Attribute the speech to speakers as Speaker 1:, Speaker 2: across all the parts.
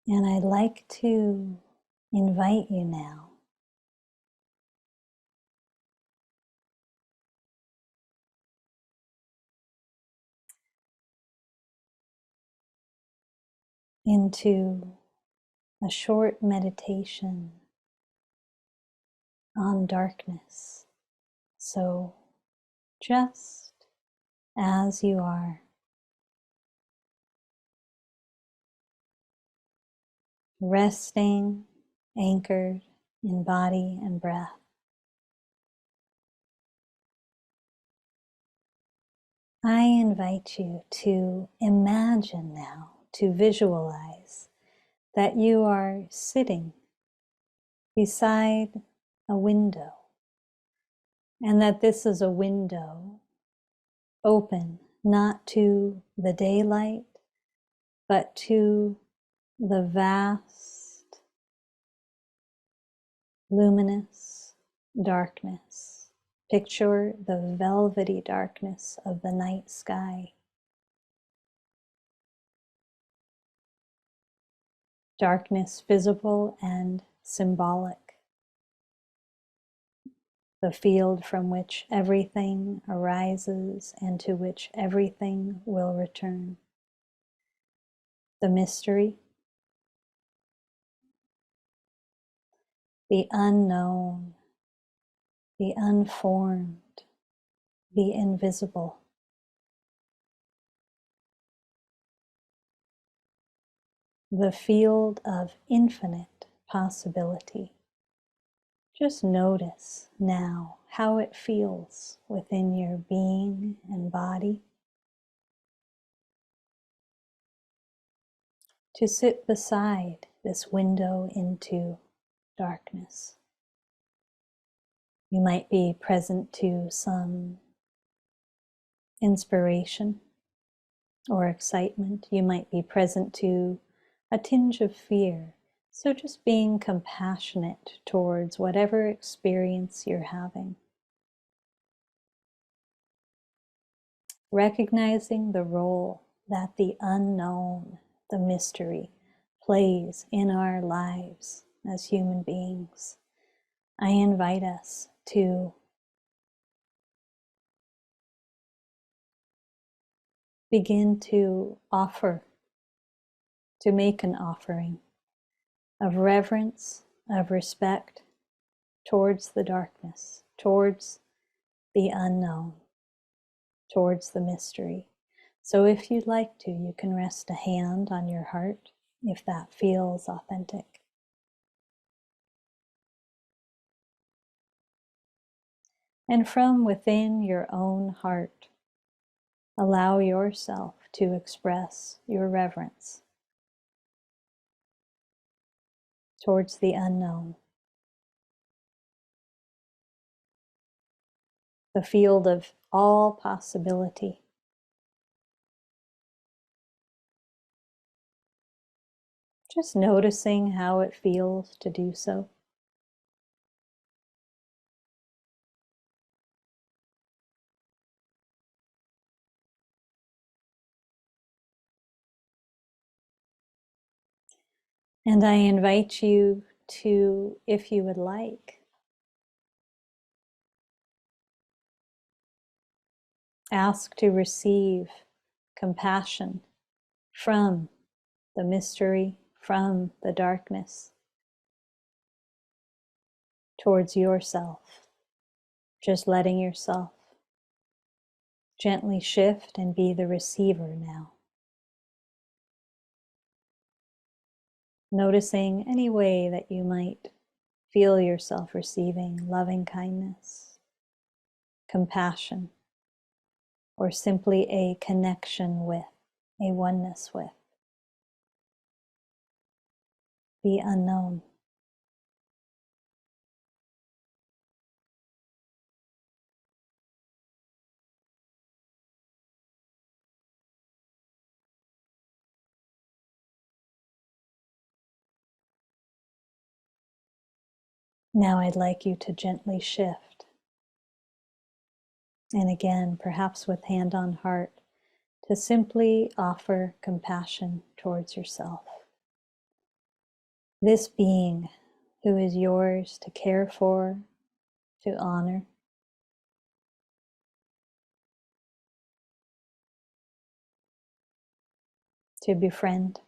Speaker 1: And I'd like to invite you now into a short meditation on darkness. So just as you are, resting, anchored in body and breath. I invite you to imagine now, to visualize that you are sitting beside a window, and that this is a window open not to the daylight, but to the vast, luminous darkness. Picture the velvety darkness of the night sky. Darkness visible and symbolic. The field from which everything arises and to which everything will return. The mystery, the unknown, the unformed, the invisible. The field of infinite possibility. Just notice now how it feels within your being and body to sit beside this window into darkness. You might be present to some inspiration or excitement. You might be present to a tinge of fear. So just being compassionate towards whatever experience you're having. Recognizing the role that the unknown, the mystery, plays in our lives as human beings. I invite us to begin to offer, to make an offering of reverence, of respect towards the darkness, towards the unknown, towards the mystery. So if you'd like to, you can rest a hand on your heart if that feels authentic. And from within your own heart, allow yourself to express your reverence towards the unknown, the field of all possibility. Just noticing how it feels to do so. And I invite you to, if you would like, ask to receive compassion from the mystery, from the darkness, towards yourself. Just letting yourself gently shift and be the receiver now. Noticing any way that you might feel yourself receiving loving kindness, compassion, or simply a connection with, a oneness with the unknown. Now I'd like you to gently shift. And again, perhaps with hand on heart, to simply offer compassion towards yourself. this being who is yours to care for, to honor. To befriend.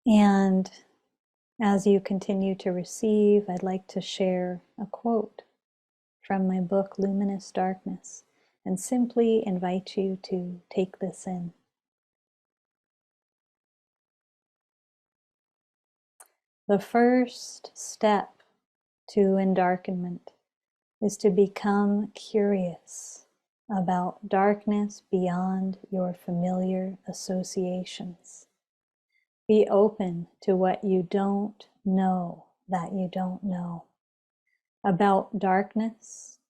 Speaker 1: And as you continue to receive, I'd like to share a quote from my book, Luminous Darkness, and simply invite you to take this in. The first step to endarkenment is to become curious about darkness beyond your familiar associations. Be open to what you don't know that you don't know about darkness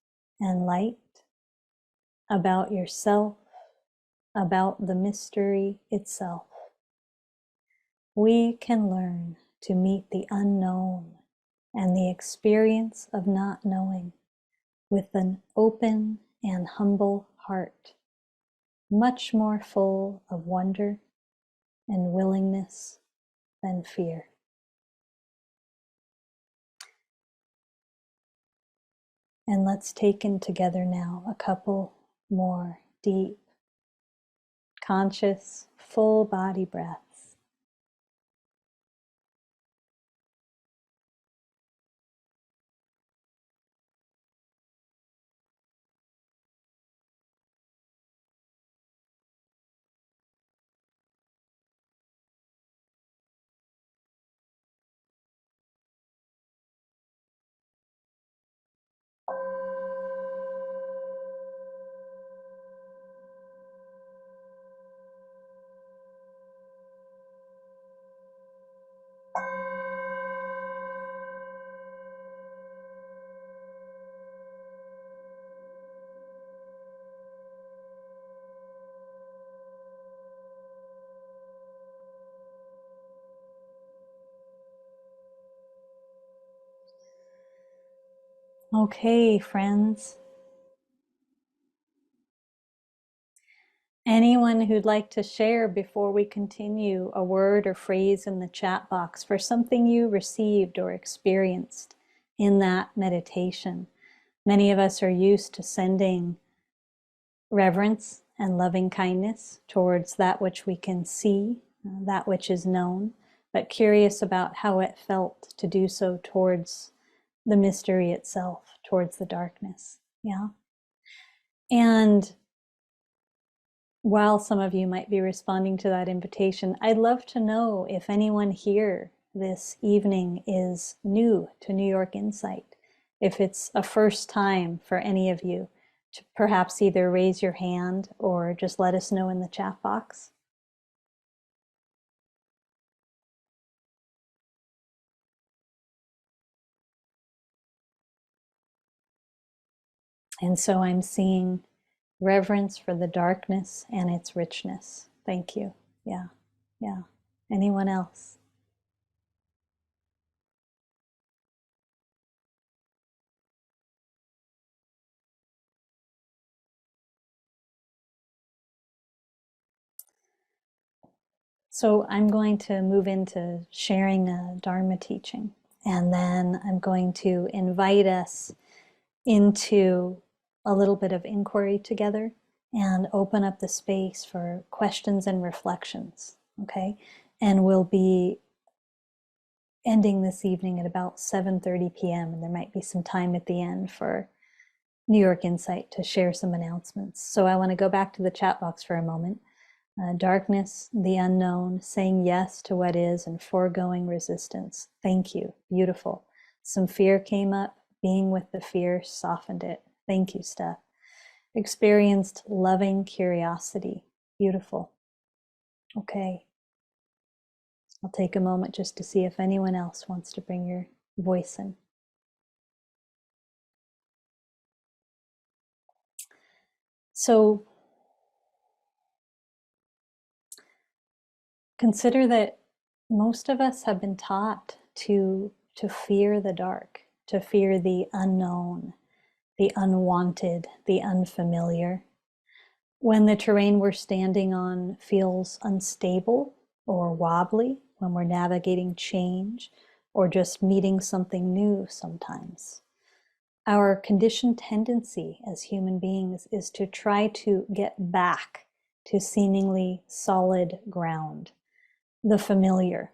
Speaker 1: and light, about yourself, about the mystery itself. We can learn to meet the unknown and the experience of not knowing with an open and humble heart, much more full of wonder and willingness than fear. And let's take in together now a couple more deep, conscious, full body breaths. Okay, friends. Anyone who'd like to share before we continue a word or phrase in the chat box for something you received or experienced in that meditation? Many of us are used to sending reverence and loving kindness towards that which we can see, that which is known, but curious about how it felt to do so towards the mystery itself, towards the darkness. Yeah. And while some of you might be responding to that invitation, I'd love to know if anyone here this evening is new to New York Insight, if it's a first time for any of you, to perhaps either raise your hand or just let us know in the chat box. And so I'm seeing reverence for the darkness and its richness. Thank you. Yeah, yeah. Anyone else? So I'm going to move into sharing a Dharma teaching, and then I'm going to invite us into a little bit of inquiry together and open up the space for questions and reflections, okay? And we'll be ending this evening at about 7:30 p.m. and there might be some time at the end for New York Insight to share some announcements. So I want to go back to the chat box for a moment. Darkness, the unknown, saying yes to what is and foregoing resistance. Thank you. Beautiful. Some fear came up. Being with the fear softened it. Thank you, Steph. Experienced loving curiosity. Beautiful. Okay. I'll take a moment just to see if anyone else wants to bring your voice in. So consider that most of us have been taught to fear the dark, to fear the unknown, the unwanted, the unfamiliar. When the terrain we're standing on feels unstable or wobbly, when we're navigating change or just meeting something new sometimes, our conditioned tendency as human beings is to try to get back to seemingly solid ground, the familiar,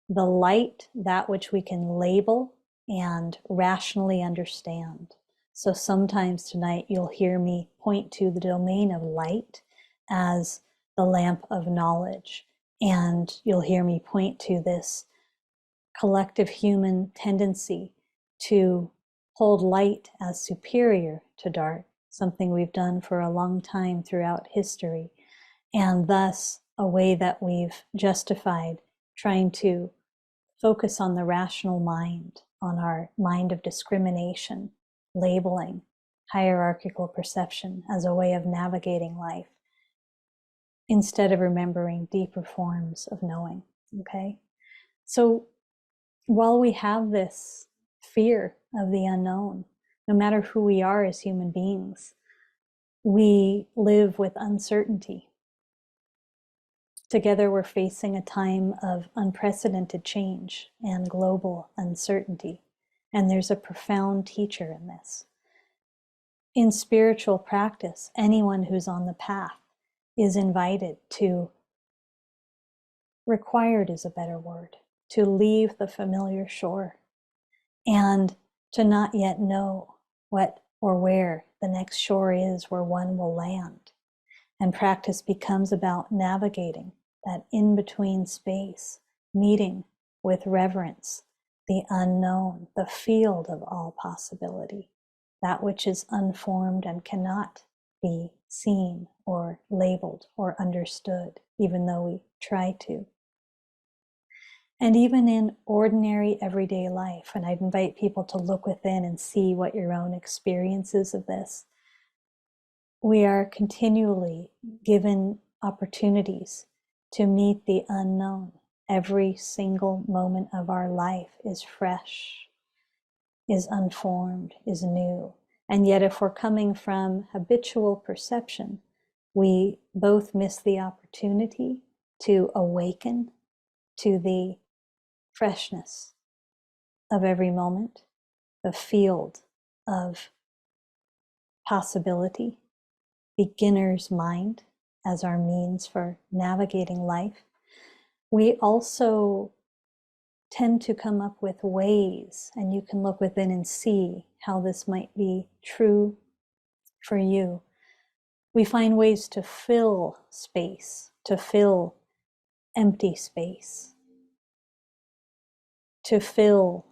Speaker 1: the light, that which we can label and rationally understand. So sometimes tonight you'll hear me point to the domain of light as the lamp of knowledge. And you'll hear me point to this collective human tendency to hold light as superior to dark, something we've done for a long time throughout history, and thus a way that we've justified trying to focus on the rational mind, on our mind of discrimination, labeling, hierarchical perception as a way of navigating life, instead of remembering deeper forms of knowing, okay? So while we have this fear of the unknown, no matter who we are as human beings, we live with uncertainty. Together, we're facing a time of unprecedented change and global uncertainty. And there's a profound teacher in this. In spiritual practice, anyone who's on the path is invited to, required is a better word, to leave the familiar shore and to not yet know what or where the next shore is where one will land. And practice becomes about navigating that in-between space, meeting with reverence, the unknown, the field of all possibility, that which is unformed and cannot be seen or labeled or understood, even though we try to. And even in ordinary everyday life, and I'd invite people to look within and see what your own experience is of this, we are continually given opportunities to meet the unknown. Every single moment of our life is fresh, is unformed, is new. And yet if we're coming from habitual perception, we both miss the opportunity to awaken to the freshness of every moment, the field of possibility, beginner's mind as our means for navigating life. We also tend to come up with ways, and you can look within and see how this might be true for you. We find ways to fill space, to fill empty space, to fill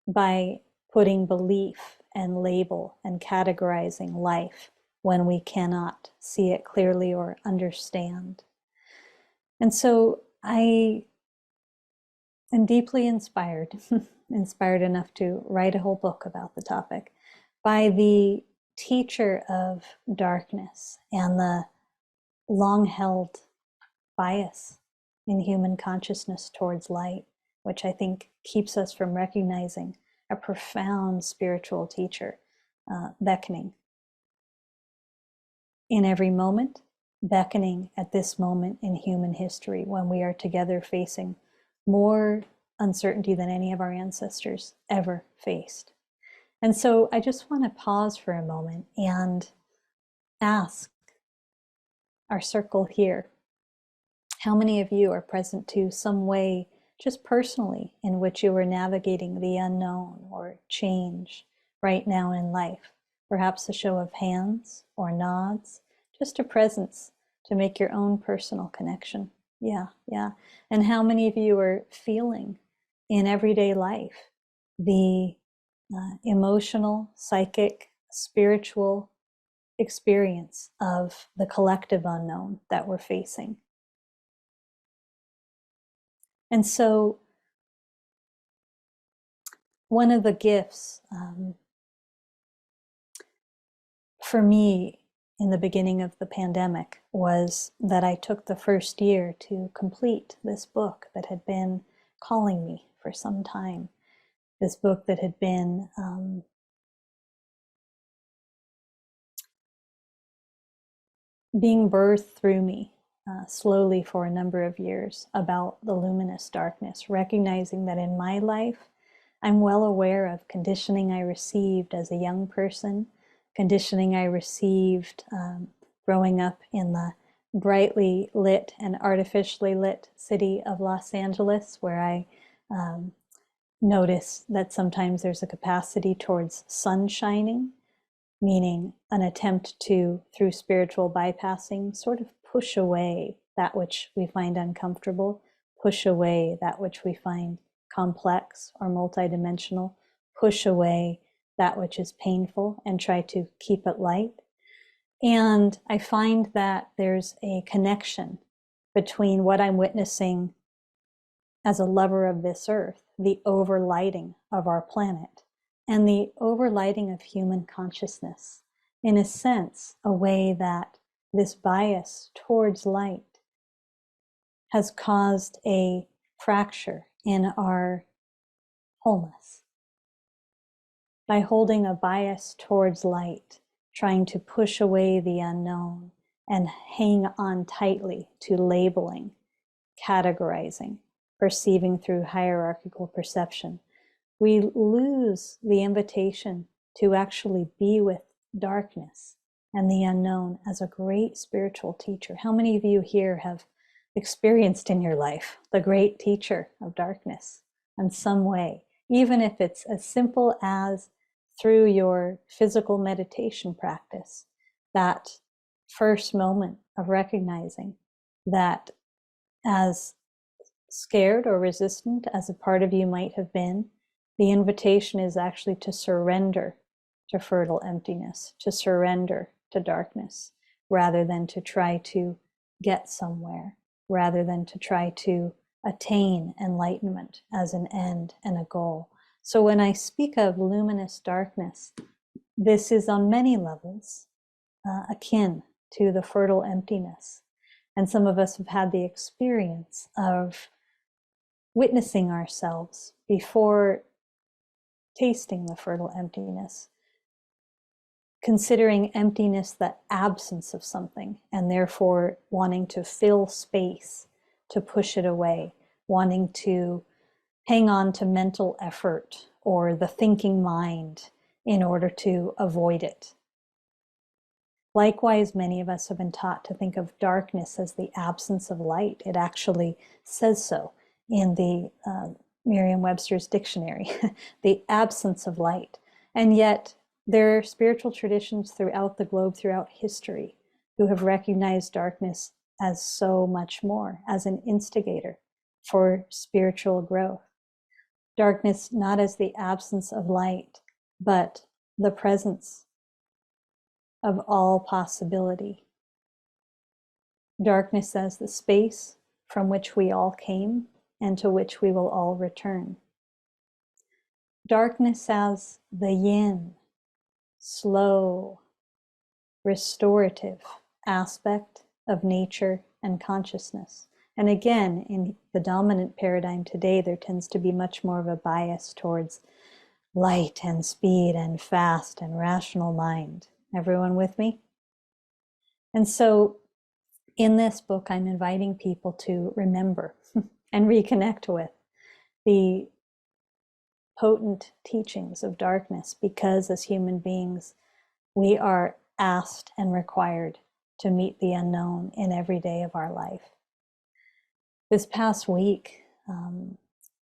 Speaker 1: by putting belief and label and categorizing life when we cannot see it clearly or understand. And so I am deeply inspired, inspired enough to write a whole book about the topic, by the teacher of darkness and the long-held bias in human consciousness towards light, which I think keeps us from recognizing a profound spiritual teacher beckoning in every moment, beckoning at this moment in human history when we are together facing more uncertainty than any of our ancestors ever faced. And so I just want to pause for a moment and ask our circle here, how many of you are present to some way, just personally, in which you are navigating the unknown or change right now in life? Perhaps a show of hands or nods, just a presence to make your own personal connection. Yeah. And how many of you are feeling in everyday life the emotional, psychic, spiritual experience of the collective unknown that we're facing? And so one of the gifts for me in the beginning of the pandemic was that I took the first year to complete this book that had been calling me for some time. This book that had been being birthed through me slowly for a number of years, about the luminous darkness, recognizing that in my life, I'm well aware of conditioning I received as a young person, conditioning I received growing up in the brightly lit and artificially lit city of Los Angeles, where I notice that sometimes there's a capacity towards sun shining, meaning an attempt to, through spiritual bypassing, sort of push away that which we find uncomfortable, push away that which we find complex or multidimensional, push away that which is painful and try to keep it light. And I find that there's a connection between what I'm witnessing as a lover of this earth, the overlighting of our planet, and the overlighting of human consciousness. In a sense, a way that this bias towards light has caused a fracture in our wholeness. By holding a bias towards light, trying to push away the unknown and hang on tightly to labeling, categorizing, perceiving through hierarchical perception, we lose the invitation to actually be with darkness and the unknown as a great spiritual teacher. How many of you here have experienced in your life the great teacher of darkness in some way, even if it's as simple as through your physical meditation practice, that first moment of recognizing that, as scared or resistant as a part of you might have been, the invitation is actually to surrender to fertile emptiness, to surrender to darkness, rather than to try to get somewhere, rather than to try to attain enlightenment as an end and a goal. So when I speak of luminous darkness, this is on many levels akin to the fertile emptiness. And some of us have had the experience of witnessing ourselves before tasting the fertile emptiness, considering emptiness the absence of something, and therefore wanting to fill space, to push it away, wanting to hang on to mental effort or the thinking mind in order to avoid it. Likewise, many of us have been taught to think of darkness as the absence of light. It actually says so in the Merriam-Webster's dictionary, the absence of light. And yet there are spiritual traditions throughout the globe, throughout history, who have recognized darkness as so much more, as an instigator for spiritual growth. Darkness not as the absence of light, but the presence of all possibility. Darkness as the space from which we all came and to which we will all return. Darkness as the yin, slow, restorative aspect of nature and consciousness. And again, in the dominant paradigm today, there tends to be much more of a bias towards light and speed and fast and rational mind. Everyone with me? And so in this book, I'm inviting people to remember and reconnect with the potent teachings of darkness, because as human beings, we are asked and required to meet the unknown in every day of our life. This past week,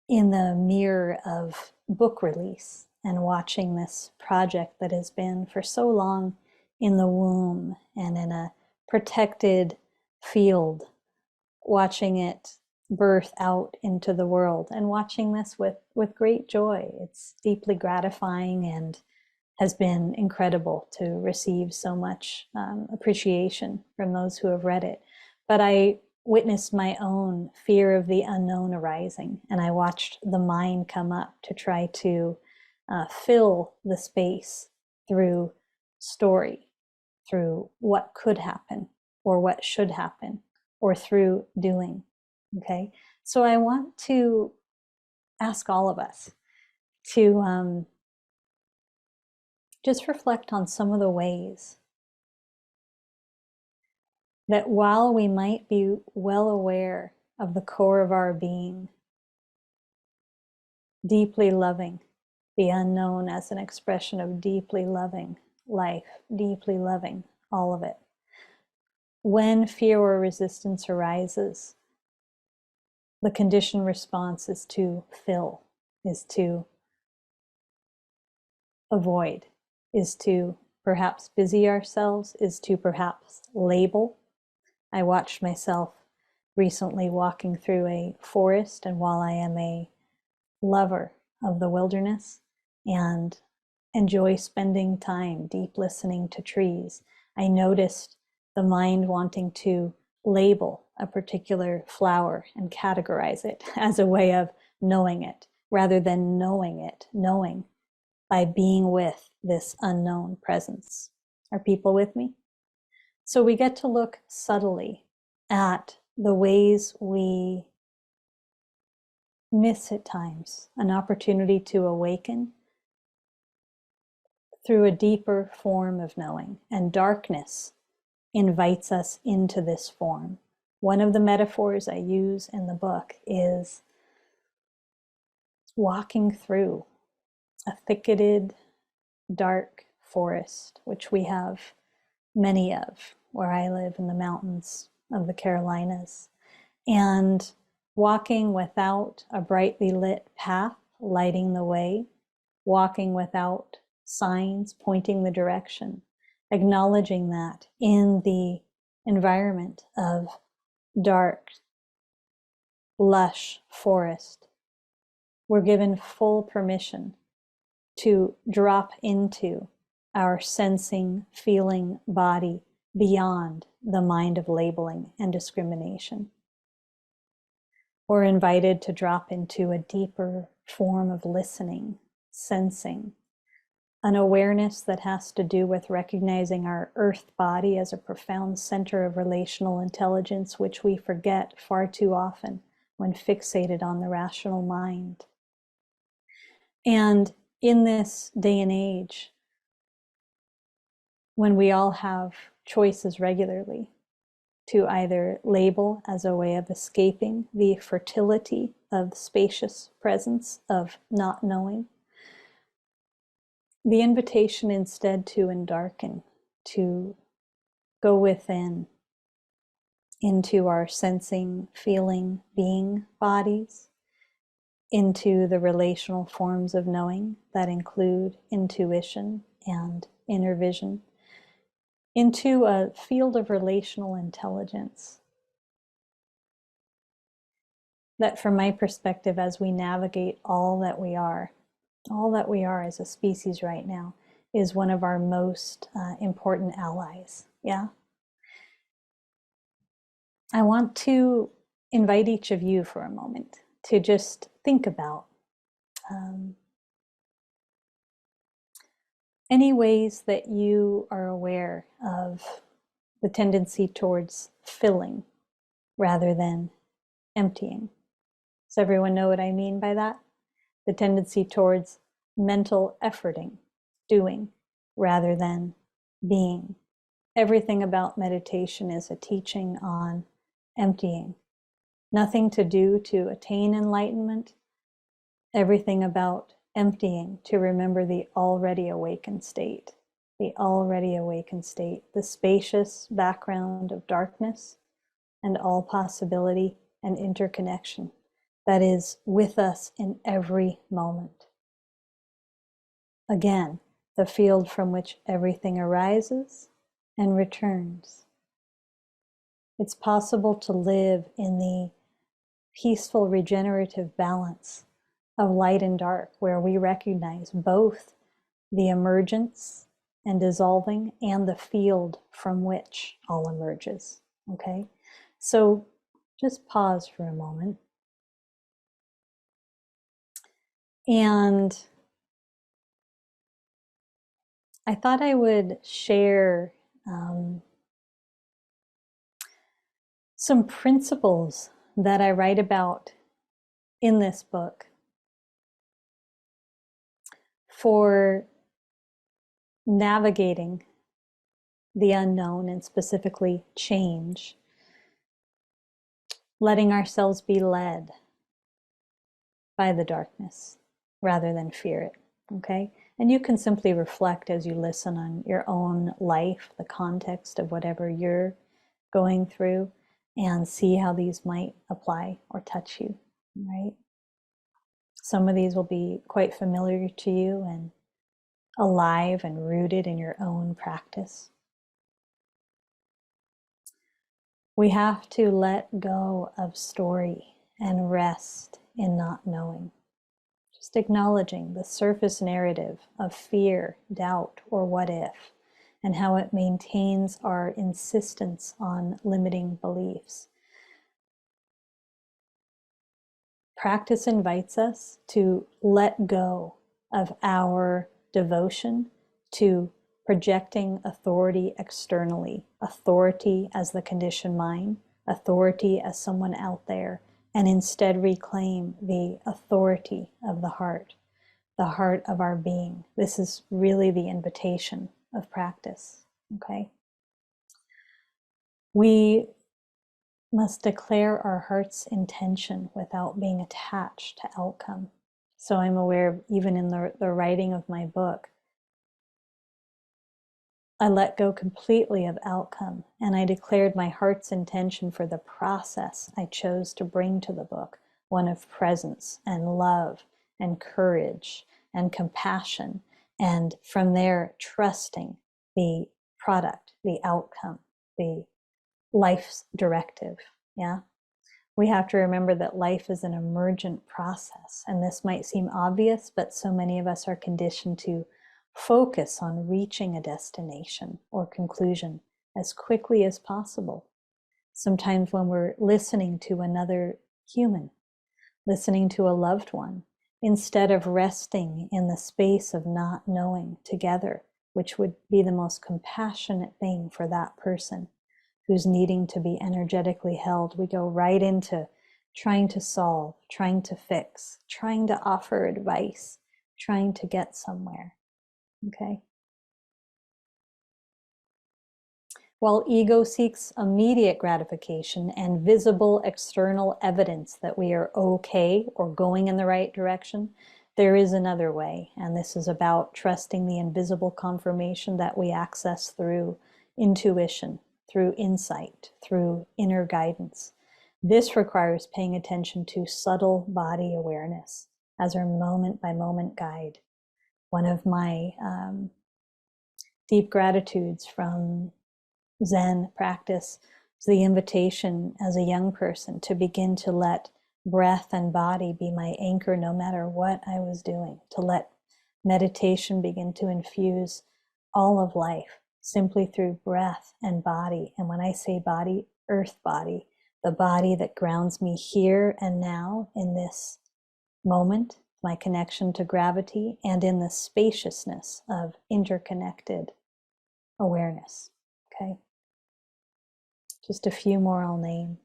Speaker 1: in the mirror of book release and watching this project that has been for so long in the womb and in a protected field, watching it birth out into the world and watching this with great joy. It's deeply gratifying and has been incredible to receive so much appreciation from those who have read it. But I witnessed my own fear of the unknown arising, and I watched the mind come up to try to fill the space through story, through what could happen or what should happen or through doing. Okay, so I want to ask all of us to just reflect on some of the ways that while we might be well aware of the core of our being, deeply loving the unknown as an expression of deeply loving life, deeply loving all of it. When fear or resistance arises, the conditioned response is to fill, is to avoid, is to perhaps busy ourselves, is to perhaps label. I watched myself recently walking through a forest, and while I am a lover of the wilderness and enjoy spending time deep listening to trees, I noticed the mind wanting to label a particular flower and categorize it as a way of knowing it, rather than knowing by being with this unknown presence. Are people with me? So we get to look subtly at the ways we miss at times an opportunity to awaken through a deeper form of knowing. And darkness invites us into this form. One of the metaphors I use in the book is walking through a thicketed, dark forest, which we have many of where I live in the mountains of the Carolinas, and walking without a brightly lit path lighting the way, walking without signs pointing the direction, acknowledging that in the environment of dark, lush forest, we're given full permission to drop into our sensing, feeling body beyond the mind of labeling and discrimination. We're invited to drop into a deeper form of listening, sensing, an awareness that has to do with recognizing our earth body as a profound center of relational intelligence, which we forget far too often when fixated on the rational mind. And in this day and age, when we all have choices regularly to either label as a way of escaping the fertility of spacious presence of not knowing, the invitation instead to undarken, to go within into our sensing, feeling, being bodies, into the relational forms of knowing that include intuition and inner vision, into a field of relational intelligence that, from my perspective, as we navigate all that we are as a species right now, is one of our most important allies. Yeah. I want to invite each of you for a moment to just think about any ways that you are aware of the tendency towards filling rather than emptying. Does everyone know what I mean by that? The tendency towards mental efforting, doing, rather than being. Everything about meditation is a teaching on emptying. Nothing to do to attain enlightenment. Everything about emptying to remember the already awakened state. The already awakened state, the spacious background of darkness and all possibility and interconnection that is with us in every moment. Again, the field from which everything arises and returns. It's possible to live in the peaceful regenerative balance of light and dark, where we recognize both the emergence and dissolving and the field from which all emerges. Okay, so just pause for a moment. And I thought I would share some principles that I write about in this book for navigating the unknown, and specifically change, letting ourselves be led by the darkness rather than fear it, okay? And you can simply reflect as you listen on your own life, the context of whatever you're going through, and see how these might apply or touch you, right? Some of these will be quite familiar to you and alive and rooted in your own practice. We have to let go of story and rest in not knowing. Just acknowledging the surface narrative of fear, doubt, or what if, and how it maintains our insistence on limiting beliefs. Practice invites us to let go of our devotion to projecting authority externally, authority as the conditioned mind, authority as someone out there, and instead reclaim the authority of the heart of our being. This is really the invitation of practice, okay? We must declare our heart's intention without being attached to outcome. So I'm aware, even in the writing of my book, I let go completely of outcome, and I declared my heart's intention for the process I chose to bring to the book, one of presence and love and courage and compassion, and from there trusting the product, the outcome, the life's directive. Yeah. We have to remember that life is an emergent process, and this might seem obvious, but so many of us are conditioned to focus on reaching a destination or conclusion as quickly as possible. Sometimes when we're listening to another human, listening to a loved one, instead of resting in the space of not knowing together, which would be the most compassionate thing for that person who's needing to be energetically held, we go right into trying to solve, trying to fix, trying to offer advice, trying to get somewhere. Okay. While ego seeks immediate gratification and visible external evidence that we are okay or going in the right direction, there is another way. And this is about trusting the invisible confirmation that we access through intuition, through insight, through inner guidance. This requires paying attention to subtle body awareness as our moment by moment guide. One of my deep gratitudes from Zen practice is the invitation as a young person to begin to let breath and body be my anchor no matter what I was doing, to let meditation begin to infuse all of life simply through breath and body. And when I say body, earth body, the body that grounds me here and now in this moment, my connection to gravity, and in the spaciousness of interconnected awareness. Okay. Just a few more I'll name.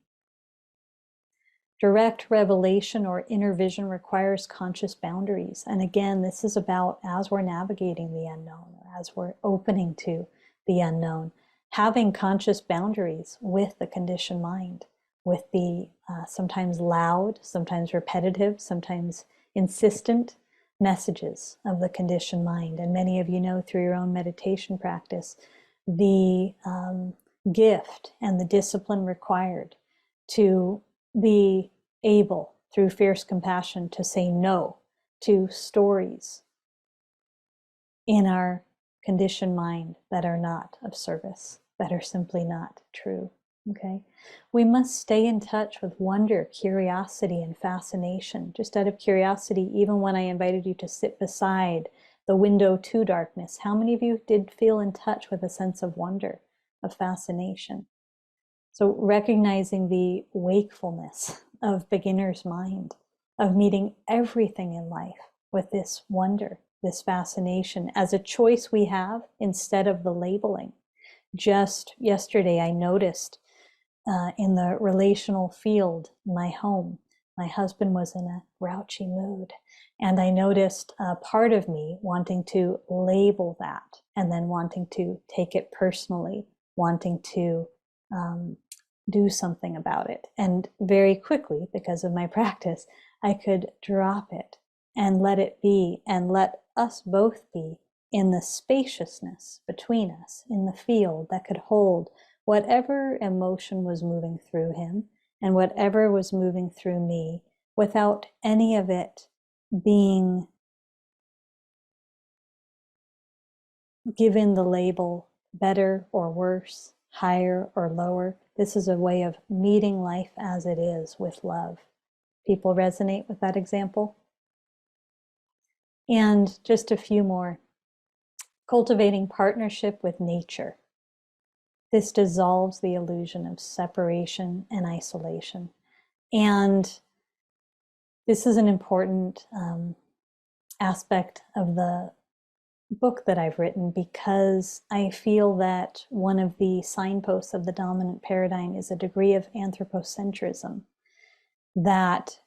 Speaker 1: Direct revelation or inner vision requires conscious boundaries. And again, this is about as we're navigating the unknown, or as we're opening to the unknown, having conscious boundaries with the conditioned mind, with the sometimes loud, sometimes repetitive, sometimes insistent messages of the conditioned mind. And many of you know through your own meditation practice, the gift and the discipline required to be able, through fierce compassion, to say no to stories in our conditioned mind that are not of service, that are simply not true. Okay, we must stay in touch with wonder, curiosity, and fascination. Just out of curiosity, even when I invited you to sit beside the window to darkness, how many of you did feel in touch with a sense of wonder, of fascination? So recognizing the wakefulness of beginner's mind, of meeting everything in life with this wonder, this fascination as a choice we have instead of the labeling. just yesterday, I noticed in the relational field in my home, my husband was in a grouchy mood. And I noticed a part of me wanting to label that and then wanting to take it personally, wanting to do something about it. And very quickly, because of my practice, I could drop it and let it be and let us both be in the spaciousness between us, in the field that could hold whatever emotion was moving through him and whatever was moving through me, without any of it being given the label better or worse, higher or lower. This is a way of meeting life as it is with love. People resonate with that example? And just a few more. Cultivating partnership with nature. This dissolves the illusion of separation and isolation. And this is an important aspect of the book that I've written, because I feel that one of the signposts of the dominant paradigm is a degree of anthropocentrism that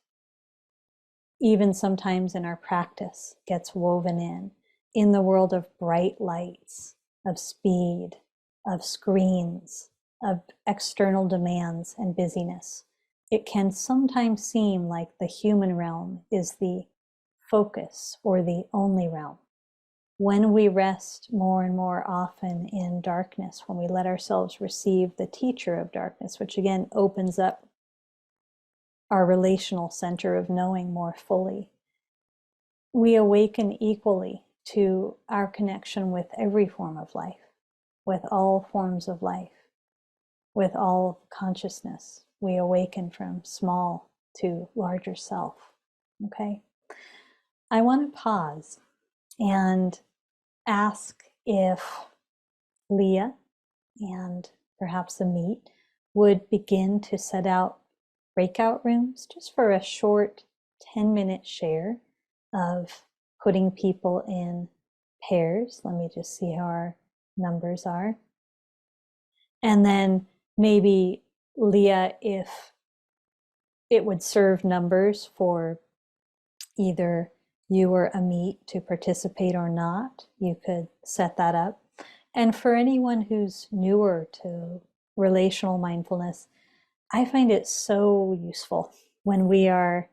Speaker 1: even sometimes in our practice gets woven in the world of bright lights, of speed, of screens, of external demands and busyness. It can sometimes seem like the human realm is the focus or the only realm. When we rest more and more often in darkness, when we let ourselves receive the teacher of darkness, which again opens up our relational center of knowing more fully, we awaken equally to our connection with every form of life, with all forms of life, with all consciousness. We awaken from small to larger self. Okay? I want to pause and ask if Leah and perhaps Amit would begin to set out breakout rooms just for a short 10-minute share of putting people in pairs. Let me just see how our numbers are. And then maybe Leah, if it would serve numbers for either you or Amit to participate or not, you could set that up. And for anyone who's newer to relational mindfulness, I find it so useful when we are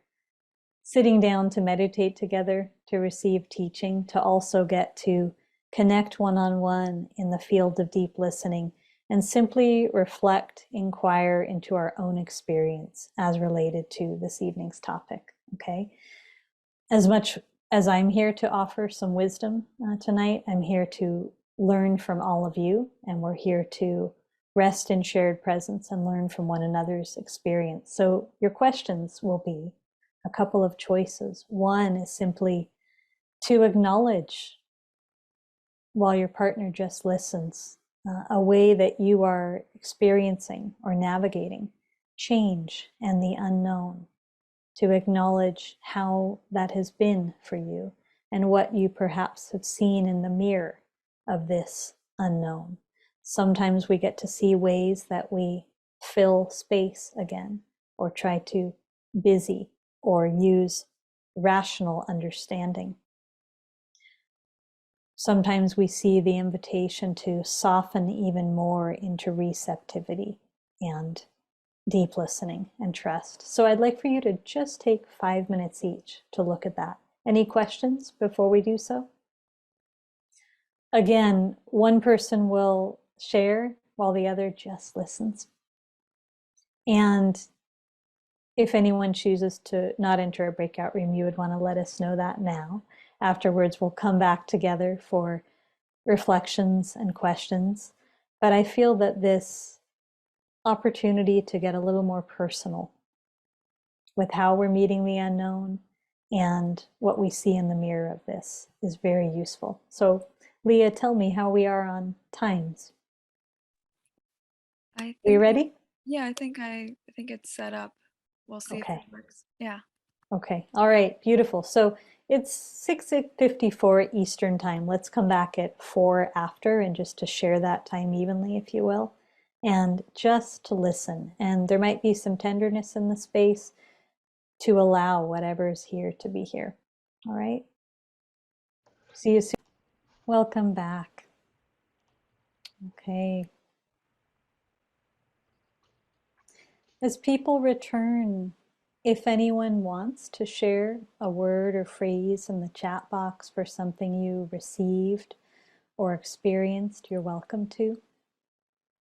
Speaker 1: sitting down to meditate together, to receive teaching, to also get to connect one-on-one in the field of deep listening and simply reflect, inquire into our own experience as related to this evening's topic, okay? As much as I'm here to offer some wisdom tonight, I'm here to learn from all of you, and we're here to rest in shared presence and learn from one another's experience. So your questions will be a couple of choices. One is simply to acknowledge, while your partner just listens, a way that you are experiencing or navigating change and the unknown, to acknowledge how that has been for you and what you perhaps have seen in the mirror of this unknown. Sometimes we get to see ways that we fill space again, or try to busy or use rational understanding. Sometimes we see the invitation to soften even more into receptivity and deep listening and trust. So I'd like for you to just take 5 minutes each to look at that. Any questions before we do so? Again, one person will share while the other just listens. And if anyone chooses to not enter a breakout room, you would want to let us know that now. Afterwards, we'll come back together for reflections and questions. But I feel that this opportunity to get a little more personal with how we're meeting the unknown and what we see in the mirror of this is very useful. So Leah, tell me how we are on times.
Speaker 2: I
Speaker 1: Are you
Speaker 2: think
Speaker 1: ready?
Speaker 2: yeah, I think it's set up. We'll see if
Speaker 1: Okay.
Speaker 2: it works. Yeah.
Speaker 1: Okay. All right. Beautiful. So It's 6:54 Eastern time. Let's come back at 4 after and just to share that time evenly, if you will, and just to listen. And there might be some tenderness in the space to allow whatever is here to be here. All right? See you soon. Welcome back. Okay. As people return, if anyone wants to share a word or phrase in the chat box for something you received or experienced, you're welcome to.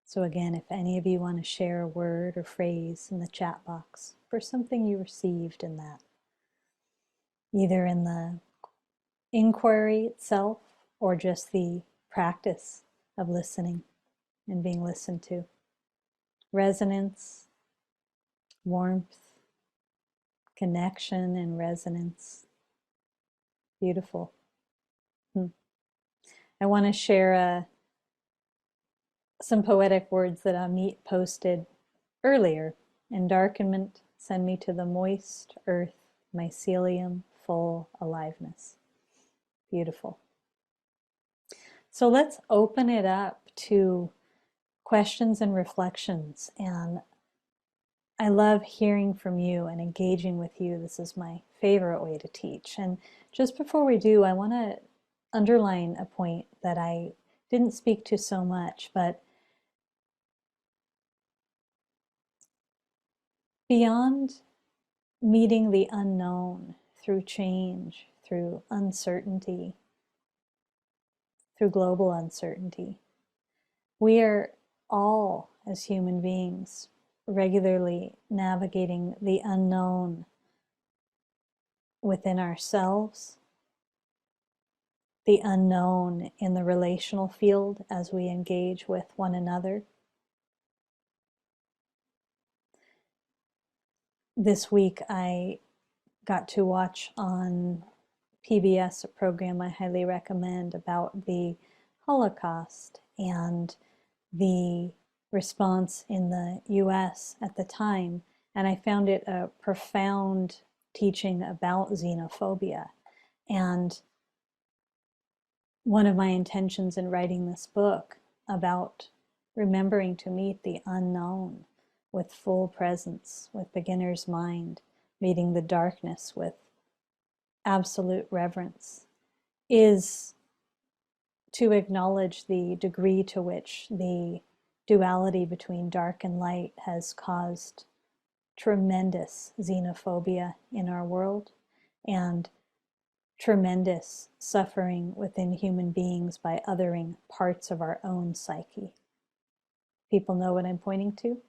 Speaker 1: So again, if any of you want to share a word or phrase in the chat box for something you received in that, either in the inquiry itself or just the practice of listening and being listened to. Resonance, warmth, connection and resonance. Beautiful. I want to share some poetic words that Amit posted earlier. Endarkenment, send me to the moist earth, mycelium, full aliveness. Beautiful. So let's open it up to questions and reflections. And I love hearing from you and engaging with you. This is my favorite way to teach. And just before we do, I want to underline a point that I didn't speak to so much, but beyond meeting the unknown through change, through uncertainty, through global uncertainty, we are all, as human beings, regularly navigating the unknown within ourselves, the unknown in the relational field as we engage with one another. This week I got to watch on PBS a program I highly recommend about the Holocaust and the response in the US at the time, and I found it a profound teaching about xenophobia. And one of my intentions in writing this book about remembering to meet the unknown with full presence, with beginner's mind, meeting the darkness with absolute reverence, is to acknowledge the degree to which the duality between dark and light has caused tremendous xenophobia in our world and tremendous suffering within human beings by othering parts of our own psyche. People know what I'm pointing to?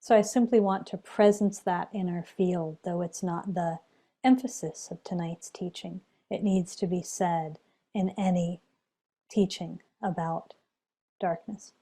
Speaker 1: So I simply want to presence that in our field, though it's not the emphasis of tonight's teaching. It needs to be said in any teaching about darkness.